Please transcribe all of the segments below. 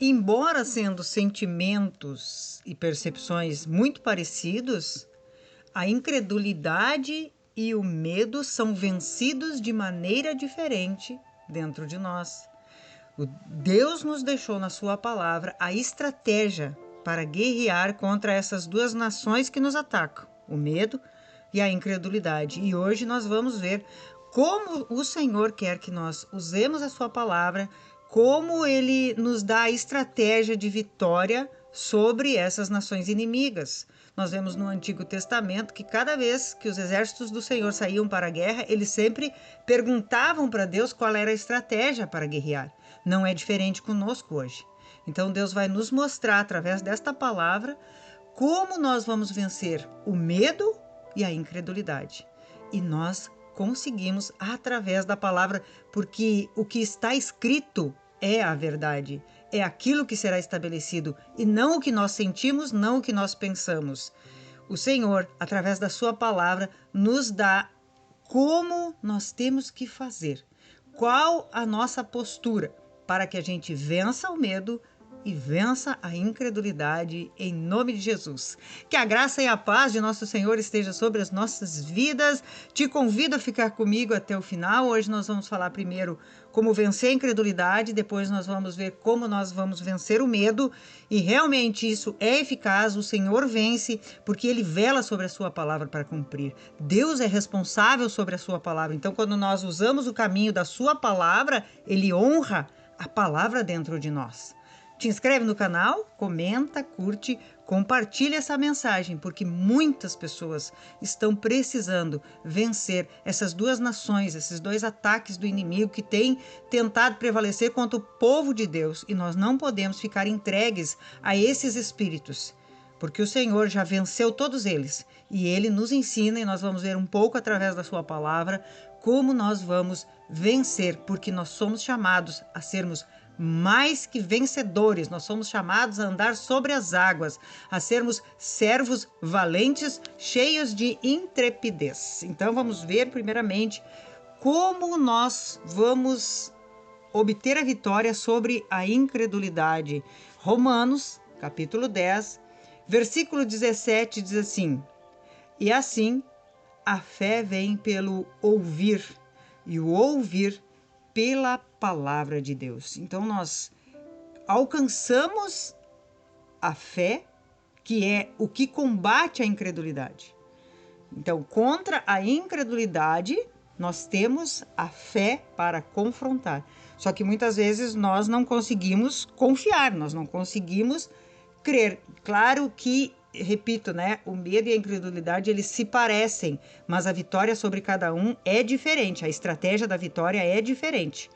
Embora sendo sentimentos e percepções muito parecidos, a incredulidade e o medo são vencidos de maneira diferente dentro de nós. Deus nos deixou na sua palavra a estratégia para guerrear contra essas duas nações que nos atacam, o medo e a incredulidade. E hoje nós vamos ver como o Senhor quer que nós usemos a sua palavra, como ele nos dá a estratégia de vitória sobre essas nações inimigas. Nós vemos no Antigo Testamento que cada vez que os exércitos do Senhor saíam para a guerra, eles sempre perguntavam para Deus qual era a estratégia para guerrear. Não é diferente conosco hoje. Então Deus vai nos mostrar através desta palavra como nós vamos vencer o medo e a incredulidade. E nós conseguimos através da palavra, porque o que está escrito é a verdade, é aquilo que será estabelecido e não o que nós sentimos, não o que nós pensamos. O Senhor, através da sua palavra, nos dá como nós temos que fazer, qual a nossa postura para que a gente vença o medo e vença a incredulidade em nome de Jesus. Que a graça e a paz de nosso Senhor esteja sobre as nossas vidas. Te convido a ficar comigo até o final. Hoje nós vamos falar primeiro como vencer a incredulidade, depois nós vamos ver como nós vamos vencer o medo, e realmente isso é eficaz. O Senhor vence porque Ele vela sobre a sua palavra para cumprir. Deus é responsável sobre a sua palavra. Então, quando nós usamos o caminho da sua palavra, Ele honra a palavra dentro de nós. Te inscreve no canal, comenta, curte, compartilha essa mensagem, porque muitas pessoas estão precisando vencer essas duas nações, esses dois ataques do inimigo que tem tentado prevalecer contra o povo de Deus. E nós não podemos ficar entregues a esses espíritos, porque o Senhor já venceu todos eles. E Ele nos ensina, e nós vamos ver um pouco através da sua palavra, como nós vamos vencer, porque nós somos chamados a sermos mais que vencedores. Nós somos chamados a andar sobre as águas, a sermos servos valentes, cheios de intrepidez. Então vamos ver primeiramente como nós vamos obter a vitória sobre a incredulidade. Romanos, capítulo 10, versículo 17 diz assim: e assim a fé vem pelo ouvir, e o ouvir pela palavra de Deus. Então nós alcançamos a fé, que é o que combate a incredulidade. Então, contra a incredulidade, nós temos a fé para confrontar. Só que muitas vezes nós não conseguimos confiar, nós não conseguimos crer. Claro que, repito, né, o medo e a incredulidade, eles se parecem, mas a vitória sobre cada um é diferente, a estratégia da vitória é diferente.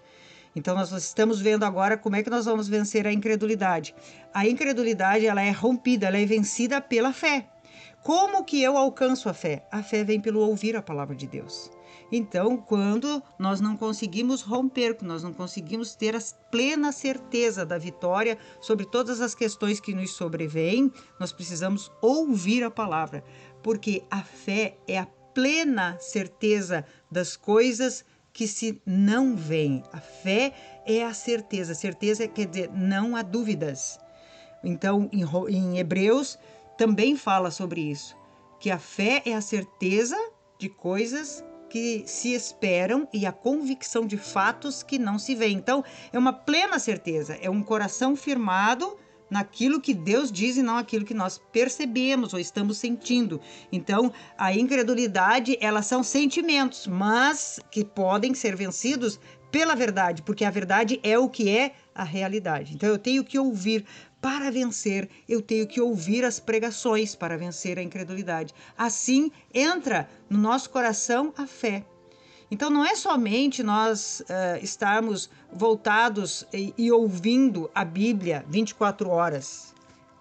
Então nós estamos vendo agora como é que nós vamos vencer a incredulidade. A incredulidade, ela é rompida, ela é vencida pela fé. Como que eu alcanço a fé? A fé vem pelo ouvir a palavra de Deus. Então, quando nós não conseguimos romper, nós não conseguimos ter a plena certeza da vitória sobre todas as questões que nos sobrevêm, nós precisamos ouvir a palavra, porque a fé é a plena certeza das coisas que se não veem. A fé é a certeza. Certeza quer dizer não há dúvidas. Então, em Hebreus também fala sobre isso, que a fé é a certeza de coisas que se esperam e a convicção de fatos que não se veem. Então, é uma plena certeza, é um coração firmado naquilo que Deus diz e não aquilo que nós percebemos ou estamos sentindo. Então, a incredulidade, elas são sentimentos, mas que podem ser vencidos pela verdade, porque a verdade é o que é a realidade. Então, eu tenho que ouvir para vencer, eu tenho que ouvir as pregações para vencer a incredulidade. Assim, entra no nosso coração a fé. Então, não é somente nós estarmos voltados e ouvindo a Bíblia 24 horas.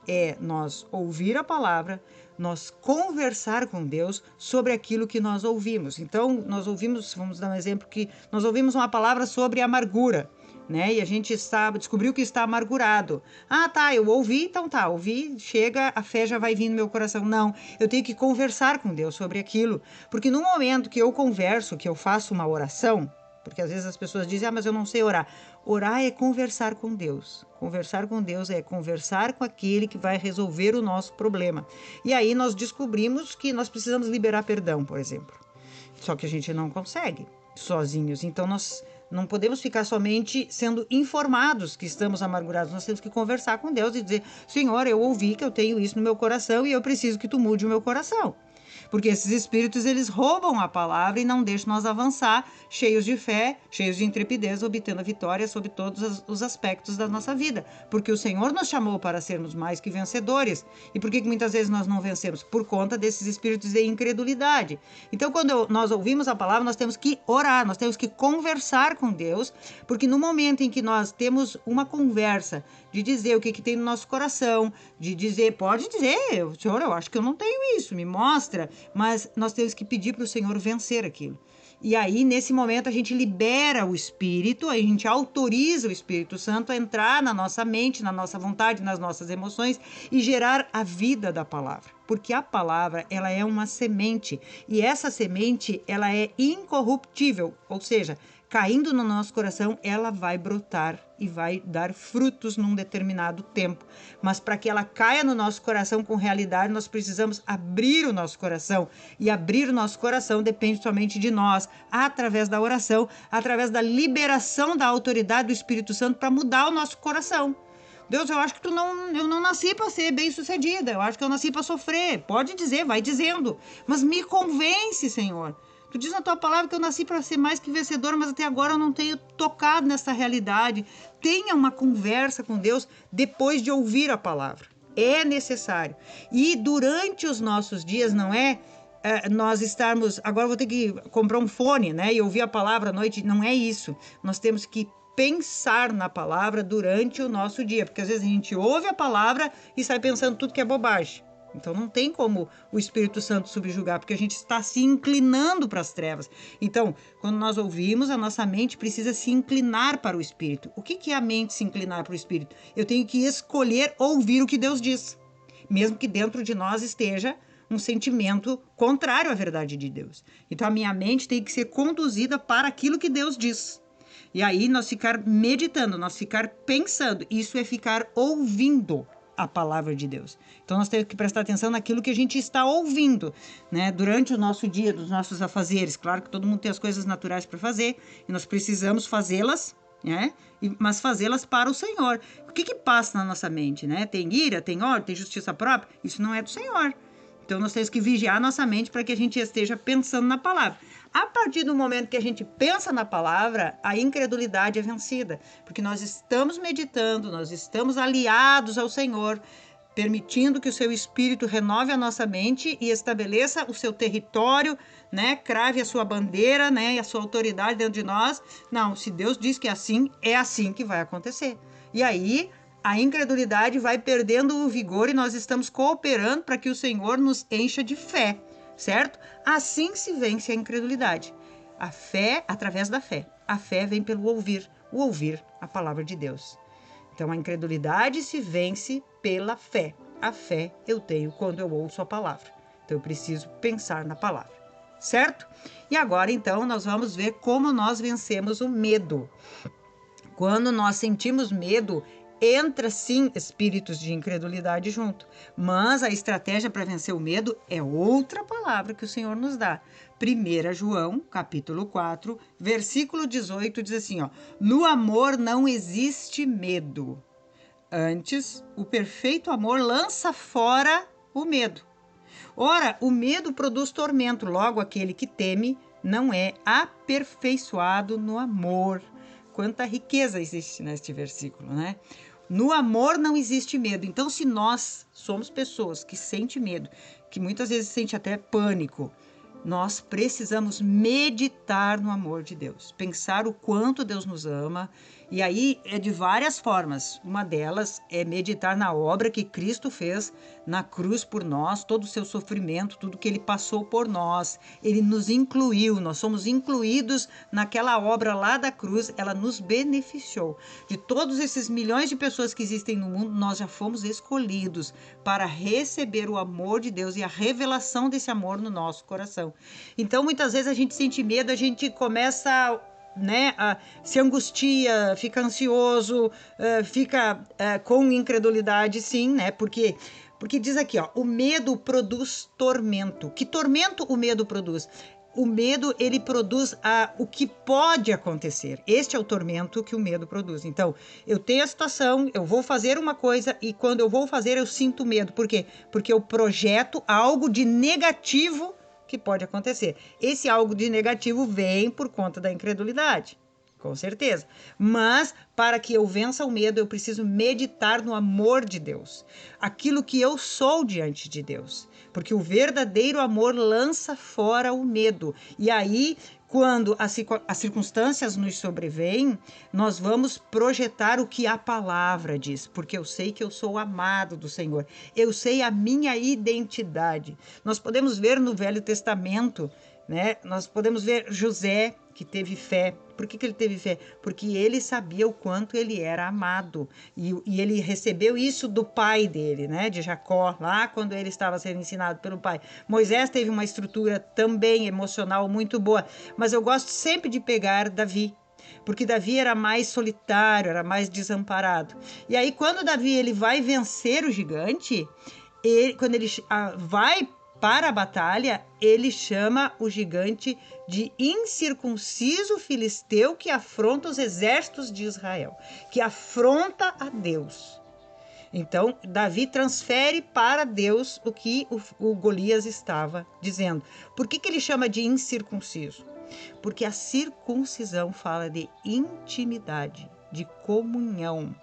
É nós ouvir a palavra, nós conversar com Deus sobre aquilo que nós ouvimos. Então, nós ouvimos, vamos dar um exemplo, que nós ouvimos uma palavra sobre amargura, né? E a gente descobriu que está amargurado. Ah, tá, eu ouvi, então tá, ouvi, chega, a fé já vai vir no meu coração. Não, eu tenho que conversar com Deus sobre aquilo, porque no momento que eu converso, que eu faço uma oração, Porque às vezes as pessoas dizem, mas eu não sei orar. Orar é conversar com Deus. Conversar com Deus é conversar com aquele que vai resolver o nosso problema. E aí nós descobrimos que nós precisamos liberar perdão, por exemplo. Só que a gente não consegue sozinhos. Então nós não podemos ficar somente sendo informados que estamos amargurados. Nós temos que conversar com Deus e dizer, Senhor, eu ouvi que eu tenho isso no meu coração e eu preciso que tu mude o meu coração. Porque esses espíritos, eles roubam a palavra e não deixam nós avançar cheios de fé, cheios de intrepidez, obtendo a vitória sobre todos os aspectos da nossa vida. Porque o Senhor nos chamou para sermos mais que vencedores. E por que muitas vezes nós não vencemos? Por conta desses espíritos de incredulidade. Então, quando nós ouvimos a palavra, nós temos que orar, nós temos que conversar com Deus, porque no momento em que nós temos uma conversa de dizer o que tem no nosso coração, de dizer, pode dizer, Senhor, eu acho que eu não tenho isso, me mostra, mas nós temos que pedir para o Senhor vencer aquilo. E aí, nesse momento, a gente libera o Espírito, a gente autoriza o Espírito Santo a entrar na nossa mente, na nossa vontade, nas nossas emoções e gerar a vida da palavra. Porque a palavra, ela é uma semente e essa semente, ela é incorruptível, ou seja, caindo no nosso coração, ela vai brotar e vai dar frutos num determinado tempo. Mas para que ela caia no nosso coração com realidade, nós precisamos abrir o nosso coração. E abrir o nosso coração depende somente de nós, através da oração, através da liberação da autoridade do Espírito Santo para mudar o nosso coração. Deus, eu acho que eu não nasci para ser bem-sucedida, eu acho que eu nasci para sofrer. Pode dizer, vai dizendo, mas me convence, Senhor. Tu diz na tua palavra que eu nasci para ser mais que vencedor, mas até agora eu não tenho tocado nessa realidade. Tenha uma conversa com Deus depois de ouvir a palavra. É necessário. E durante os nossos dias, não é nós estarmos... Agora eu vou ter que comprar um fone, né? E ouvir a palavra à noite. Não é isso. Nós temos que pensar na palavra durante o nosso dia. Porque às vezes a gente ouve a palavra e sai pensando tudo que é bobagem. Então não tem como o Espírito Santo subjugar, porque a gente está se inclinando para as trevas. Então, quando nós ouvimos, a nossa mente precisa se inclinar para o Espírito. O que é a mente se inclinar para o Espírito? Eu tenho que escolher ouvir o que Deus diz, mesmo que dentro de nós esteja um sentimento contrário à verdade de Deus. Então a minha mente tem que ser conduzida para aquilo que Deus diz. E aí nós ficar meditando, nós ficar pensando, isso é ficar ouvindo a palavra de Deus. Então nós temos que prestar atenção naquilo que a gente está ouvindo, né? Durante o nosso dia, dos nossos afazeres. Claro que todo mundo tem as coisas naturais para fazer e nós precisamos fazê-las, né? Mas fazê-las para o Senhor. O que passa na nossa mente, né? Tem ira, tem ódio, tem justiça própria? Isso não é do Senhor. Então nós temos que vigiar nossa mente para que a gente esteja pensando na palavra. A partir do momento que a gente pensa na palavra, a incredulidade é vencida, porque nós estamos meditando, nós estamos aliados ao Senhor, permitindo que o seu Espírito renove a nossa mente e estabeleça o seu território, né? Crave a sua bandeira, né? E a sua autoridade dentro de nós. Não, se Deus diz que é assim que vai acontecer. E aí a incredulidade vai perdendo o vigor e nós estamos cooperando para que o Senhor nos encha de fé. Certo? Assim se vence a incredulidade. A fé, através da fé. A fé vem pelo ouvir, o ouvir a palavra de Deus. Então, a incredulidade se vence pela fé. A fé eu tenho quando eu ouço a palavra. Então, eu preciso pensar na palavra. Certo? E agora, então, nós vamos ver como nós vencemos o medo. Quando nós sentimos medo, entra sim espíritos de incredulidade junto, mas a estratégia para vencer o medo é outra palavra que o Senhor nos dá. 1 João, capítulo 4, versículo 18, diz assim, ó: no amor não existe medo. Antes, o perfeito amor lança fora o medo. Ora, o medo produz tormento, logo aquele que teme não é aperfeiçoado no amor. Quanta riqueza existe neste versículo, né? No amor não existe medo. Então, se nós somos pessoas que sentem medo, que muitas vezes sentem até pânico, nós precisamos meditar no amor de Deus, pensar o quanto Deus nos ama. E aí é de várias formas. Uma delas é meditar na obra que Cristo fez na cruz por nós, todo o seu sofrimento, tudo que ele passou por nós. Ele nos incluiu, nós somos incluídos naquela obra lá da cruz, ela nos beneficiou. De todos esses milhões de pessoas que existem no mundo, nós já fomos escolhidos para receber o amor de Deus e a revelação desse amor no nosso coração. Então, muitas vezes a gente sente medo, a gente começa né, se angustia, fica ansioso, fica com incredulidade, sim, né? Porque diz aqui, ó, o medo produz tormento. Que tormento o medo produz? O medo, ele produz o que pode acontecer. Este é o tormento que o medo produz. Então, eu tenho a situação, eu vou fazer uma coisa e quando eu vou fazer eu sinto medo. Por quê? Porque eu projeto algo de negativo que pode acontecer. Esse algo de negativo vem por conta da incredulidade. Com certeza. Mas, para que eu vença o medo, eu preciso meditar no amor de Deus. Aquilo que eu sou diante de Deus. Porque o verdadeiro amor lança fora o medo. E aí, quando as circunstâncias nos sobrevêm, nós vamos projetar o que a palavra diz. Porque eu sei que eu sou amado do Senhor. Eu sei a minha identidade. Nós podemos ver no Velho Testamento, né? Nós podemos ver José, que teve fé. Por que ele teve fé? Porque ele sabia o quanto ele era amado. E ele recebeu isso do pai dele, né? De Jacó, lá quando ele estava sendo ensinado pelo pai. Moisés teve uma estrutura também emocional muito boa. Mas eu gosto sempre de pegar Davi. Porque Davi era mais solitário, era mais desamparado. E aí, quando Davi ele vai vencer o gigante, quando ele vai para a batalha, ele chama o gigante de incircunciso filisteu que afronta os exércitos de Israel, que afronta a Deus. Então, Davi transfere para Deus o que o Golias estava dizendo. Por que ele chama de incircunciso? Porque a circuncisão fala de intimidade, de comunhão.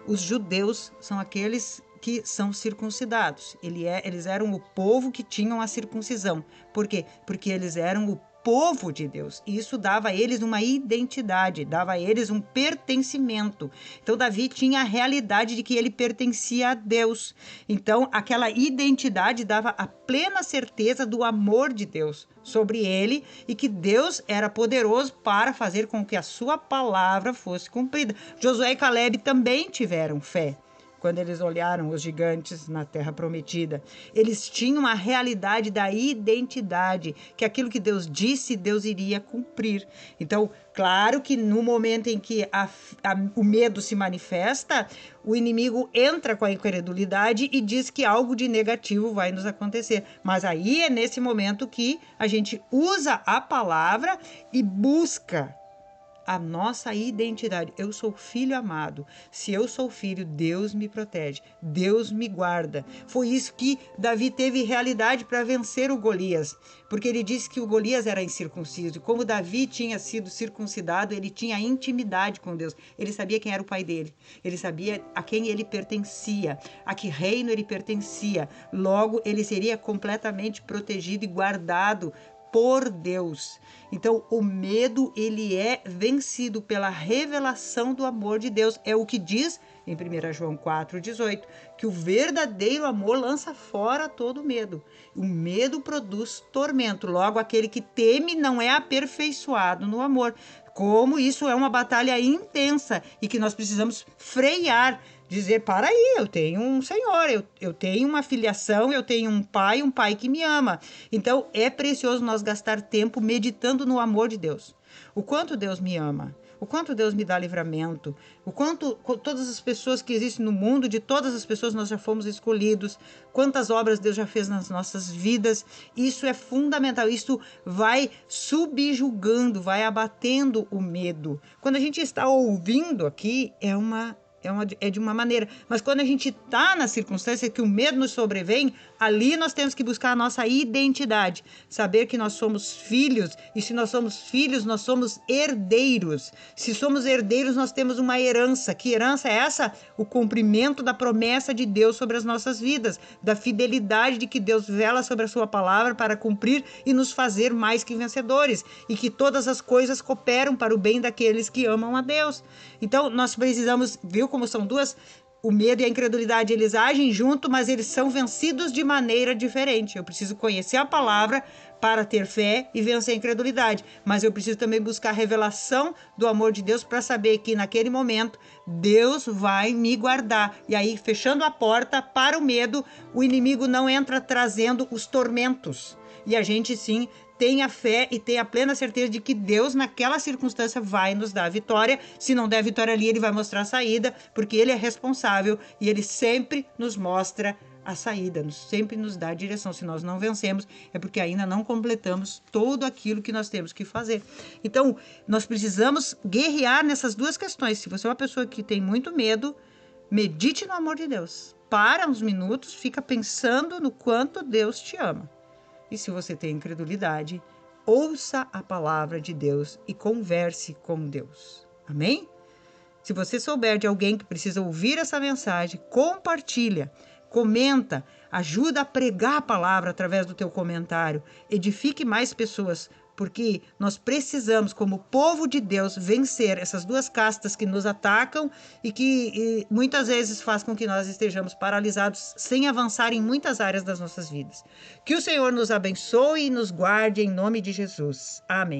Os judeus são aqueles que são circuncidados. Eles eram o povo que tinham a circuncisão. Por quê? Porque eles eram o povo de Deus. E isso dava a eles uma identidade, dava a eles um pertencimento. Então, Davi tinha a realidade de que ele pertencia a Deus. Então, aquela identidade dava a plena certeza do amor de Deus sobre ele e que Deus era poderoso para fazer com que a sua palavra fosse cumprida. Josué e Calebe também tiveram fé. Quando eles olharam os gigantes na terra prometida, eles tinham a realidade da identidade, que aquilo que Deus disse, Deus iria cumprir. Então, claro que no momento em que o medo se manifesta, o inimigo entra com a incredulidade e diz que algo de negativo vai nos acontecer. Mas aí é nesse momento que a gente usa a palavra e busca a nossa identidade. Eu sou filho amado. Se eu sou filho, Deus me protege. Deus me guarda. Foi isso que Davi teve realidade para vencer o Golias. Porque ele disse que o Golias era incircunciso. E como Davi tinha sido circuncidado, ele tinha intimidade com Deus. Ele sabia quem era o pai dele. Ele sabia a quem ele pertencia. A que reino ele pertencia. Logo, ele seria completamente protegido e guardado por Deus. Então, o medo, ele é vencido pela revelação do amor de Deus. É o que diz em 1 João 4,18, que o verdadeiro amor lança fora todo medo. O medo produz tormento. Logo, aquele que teme não é aperfeiçoado no amor. Como isso é uma batalha intensa e que nós precisamos frear, dizer, para aí, eu tenho um Senhor, eu tenho uma filiação, eu tenho um pai que me ama. Então, é precioso nós gastar tempo meditando no amor de Deus. O quanto Deus me ama, o quanto Deus me dá livramento, o quanto todas as pessoas que existem no mundo, de todas as pessoas nós já fomos escolhidos, quantas obras Deus já fez nas nossas vidas. Isso é fundamental, isso vai subjugando, vai abatendo o medo. Quando a gente está ouvindo aqui, é de uma maneira, mas quando a gente está na circunstância que o medo nos sobrevém, ali nós temos que buscar a nossa identidade, saber que nós somos filhos, e se nós somos filhos, nós somos herdeiros. Se somos herdeiros, nós temos uma herança. Que herança é essa? O cumprimento da promessa de Deus sobre as nossas vidas, da fidelidade de que Deus vela sobre a sua palavra para cumprir e nos fazer mais que vencedores, e que todas as coisas cooperam para o bem daqueles que amam a Deus. Então, nós precisamos, viu como são duas? O medo e a incredulidade, eles agem junto, mas eles são vencidos de maneira diferente. Eu preciso conhecer a palavra para ter fé e vencer a incredulidade. Mas eu preciso também buscar a revelação do amor de Deus para saber que naquele momento Deus vai me guardar. E aí, fechando a porta para o medo, o inimigo não entra trazendo os tormentos. E a gente, sim, tenha fé e tenha plena certeza de que Deus, naquela circunstância, vai nos dar a vitória. Se não der a vitória ali, Ele vai mostrar a saída, porque Ele é responsável e Ele sempre nos mostra a saída, sempre nos dá a direção. Se nós não vencemos, é porque ainda não completamos tudo aquilo que nós temos que fazer. Então, nós precisamos guerrear nessas duas questões. Se você é uma pessoa que tem muito medo, medite no amor de Deus. Para uns minutos, fica pensando no quanto Deus te ama. E se você tem incredulidade, ouça a palavra de Deus e converse com Deus. Amém? Se você souber de alguém que precisa ouvir essa mensagem, compartilha, comenta, ajuda a pregar a palavra através do teu comentário, edifique mais pessoas, porque nós precisamos, como povo de Deus, vencer essas duas castas que nos atacam e que muitas vezes faz com que nós estejamos paralisados sem avançar em muitas áreas das nossas vidas. Que o Senhor nos abençoe e nos guarde em nome de Jesus. Amém.